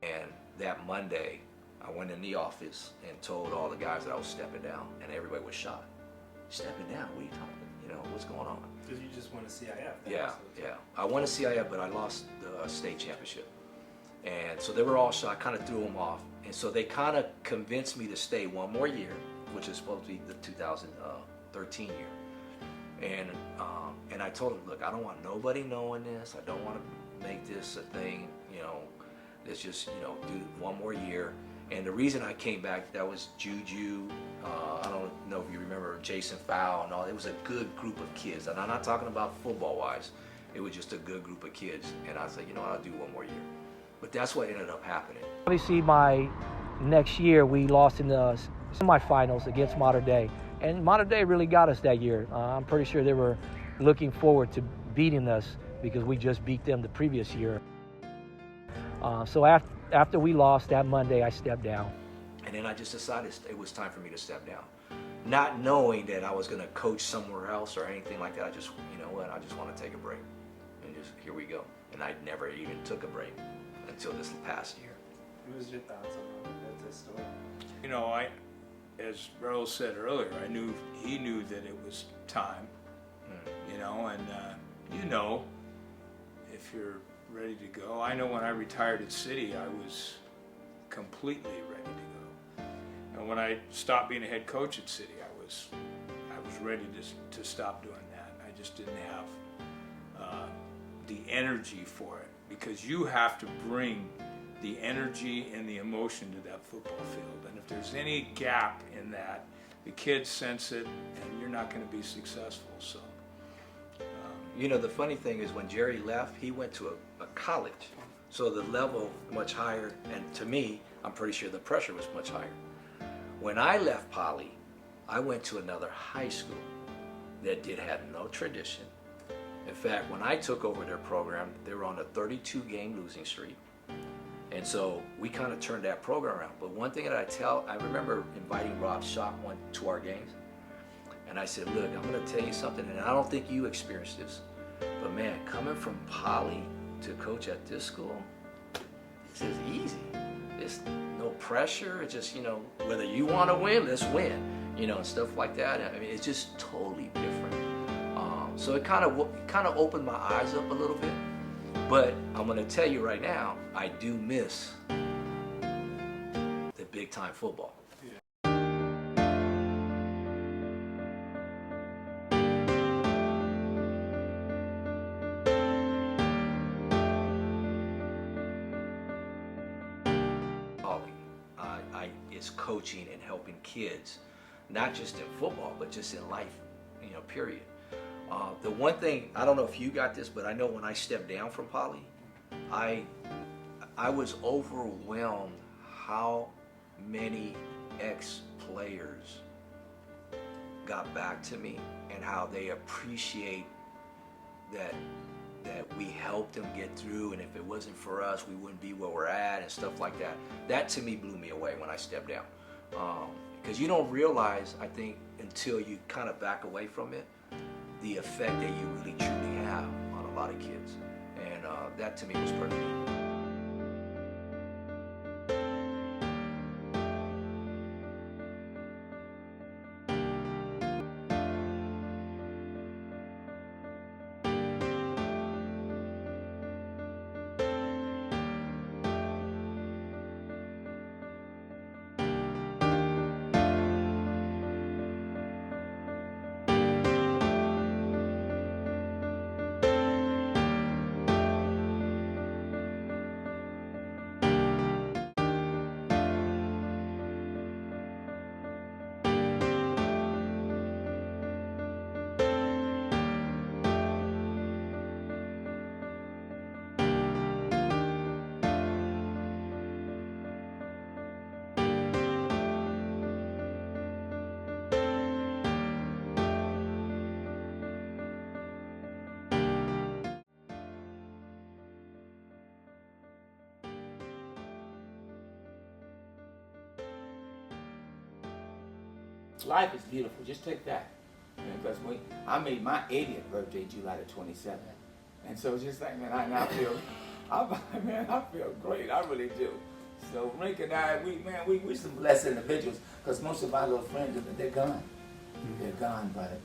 And that Monday, I went in the office and told all the guys that I was stepping down, and everybody was shocked. Stepping down? What are you talking about? What's going on? Because you just won a CIF. Yeah. I won a CIF, but I lost the state championship. And so they were all shocked, kind of threw them off. And so they kind of convinced me to stay one more year, which is supposed to be the 2013 year. And I told them, look, I don't want nobody knowing this. I don't want to make this a thing, let's just, do one more year. And the reason I came back, that was Juju, I don't know if you remember Jason Fowl and all. It was a good group of kids. And I'm not talking about football-wise. It was just a good group of kids. And I said, I'll do one more year. But that's what ended up happening. Obviously, my next year, we lost in the semifinals against Mater Dei. And Mater Dei really got us that year. I'm pretty sure they were looking forward to beating us because we just beat them the previous year. So after we lost that Monday, I stepped down. And then I just decided it was time for me to step down. Not knowing that I was going to coach somewhere else or anything like that. I just, I just want to take a break. And just, here we go. And I never even took a break until this past year. What was your thoughts on that story? As Raul said earlier, he knew that it was time, and if you're ready to go. I know when I retired at City, I was completely ready to go. And when I stopped being a head coach at City, I was ready to stop doing that. I just didn't have the energy for it, because you have to bring the energy and the emotion to that football field. And if there's any gap in that, the kids sense it, and you're not going to be successful. So, the funny thing is when Jerry left, he went to a college. So the level much higher, and to me, I'm pretty sure the pressure was much higher. When I left Poly, I went to another high school that had no tradition. In fact, when I took over their program, they were on a 32-game losing streak. And so we kind of turned that program around. But one thing that I remember inviting Rob Schock to our games. And I said, look, I'm going to tell you something, and I don't think you experienced this. But man, coming from Poly to coach at this school, this is easy. It's no pressure. It's just, whether you want to win, let's win, and stuff like that. I mean, it's just totally different. So it kind of opened my eyes up a little bit. But I'm going to tell you right now, I do miss the big time football. Is coaching and helping kids, not just in football, but just in life, period. The one thing, I don't know if you got this, but I know when I stepped down from Poly, I was overwhelmed how many ex-players got back to me and how they appreciate that we helped them get through, and if it wasn't for us, we wouldn't be where we're at and stuff like that. That to me blew me away when I stepped down. Because you don't realize, I think, until you kind of back away from it, the effect that you really truly have on a lot of kids. And that to me was pretty neat. Life is beautiful. Just take that. Because I made my 80th birthday July the 27th. And so it's just like, man, I feel great. I really do. So Rink and I, we're some blessed individuals because most of our little friends, they're gone. They're gone, but